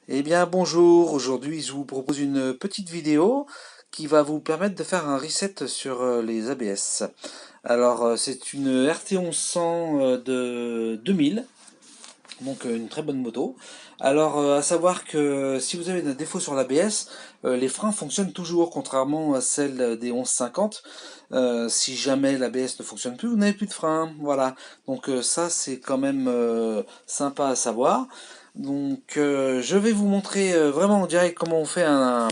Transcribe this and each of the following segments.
Eh bien bonjour, aujourd'hui je vous propose une petite vidéo qui va vous permettre de faire un reset sur les ABS. Alors c'est une RT 1100 de 2000, donc une très bonne moto. Alors à savoir que si vous avez un défaut sur l'ABS, les freins fonctionnent toujours, contrairement à celles des 1150. Si jamais l'ABS ne fonctionne plus, vous n'avez plus de frein. Voilà, donc ça c'est quand même sympa à savoir. Donc je vais vous montrer vraiment en direct comment on fait un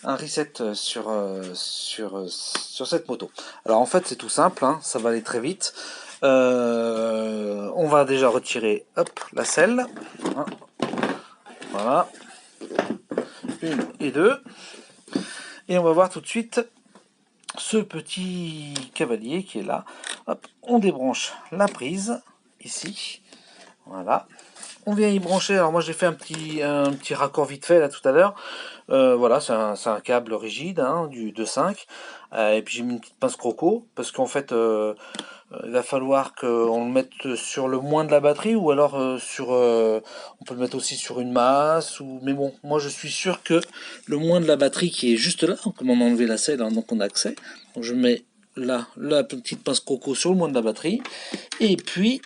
reset sur cette moto. Alors en fait c'est tout simple, hein, ça va aller très vite. On va déjà retirer hop, la selle. Hein, voilà, une et deux. Et on va voir tout de suite ce petit cavalier qui est là. Hop, on débranche la prise ici. Voilà. On vient y brancher. Alors moi j'ai fait un petit raccord vite fait là tout à l'heure. Voilà, c'est un câble rigide, hein, du 2.5. Et puis j'ai mis une petite pince croco parce qu'en fait il va falloir qu'on le mette sur le moins de la batterie ou alors on peut le mettre aussi sur une masse. Mais bon, moi je suis sûr que le moins de la batterie qui est juste là, comme on a enlevé la selle, hein, donc on a accès. Donc je mets là la petite pince croco sur le moins de la batterie. Et puis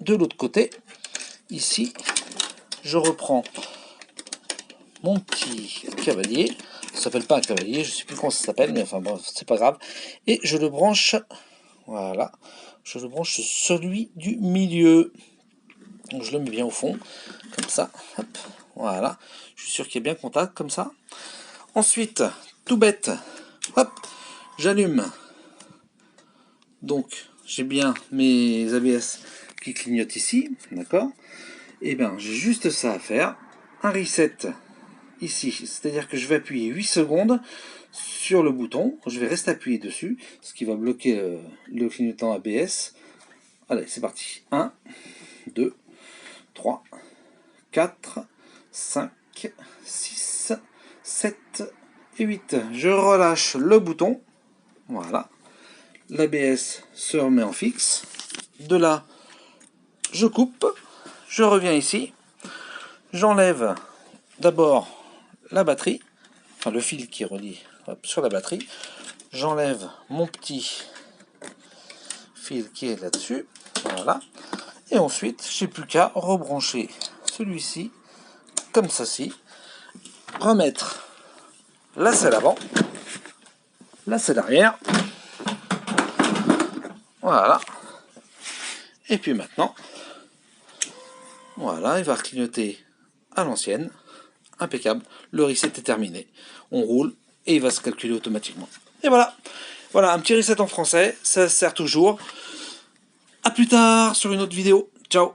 de l'autre côté, ici, je reprends mon petit cavalier. Ça s'appelle pas un cavalier, je sais plus comment ça s'appelle, mais enfin bon, c'est pas grave. Et je le branche, voilà, je le branche sur celui du milieu. Donc je le mets bien au fond, comme ça, hop, voilà. Je suis sûr qu'il y a bien contact, comme ça. Ensuite, tout bête, hop, j'allume. Donc, j'ai bien mes ABS qui clignotent ici, d'accord. Et bien, j'ai juste ça à faire. Un reset ici, c'est-à-dire que je vais appuyer 8 secondes sur le bouton, je vais rester appuyé dessus, ce qui va bloquer le clignotant ABS. Allez, c'est parti. 1, 2, 3, 4, 5, 6, 7 et 8. Je relâche le bouton, voilà. L'ABS se remet en fixe. De là, je coupe, je reviens ici, j'enlève d'abord la batterie, enfin le fil qui relie sur la batterie. J'enlève mon petit fil qui est là-dessus, voilà. Et ensuite, j'ai plus qu'à rebrancher celui-ci, comme ceci, remettre la selle avant, la selle arrière, voilà. Et puis maintenant, voilà, il va clignoter à l'ancienne, impeccable. Le reset est terminé. On roule et il va se calculer automatiquement. Et voilà, voilà un petit reset en français, ça sert toujours. A plus tard sur une autre vidéo. Ciao.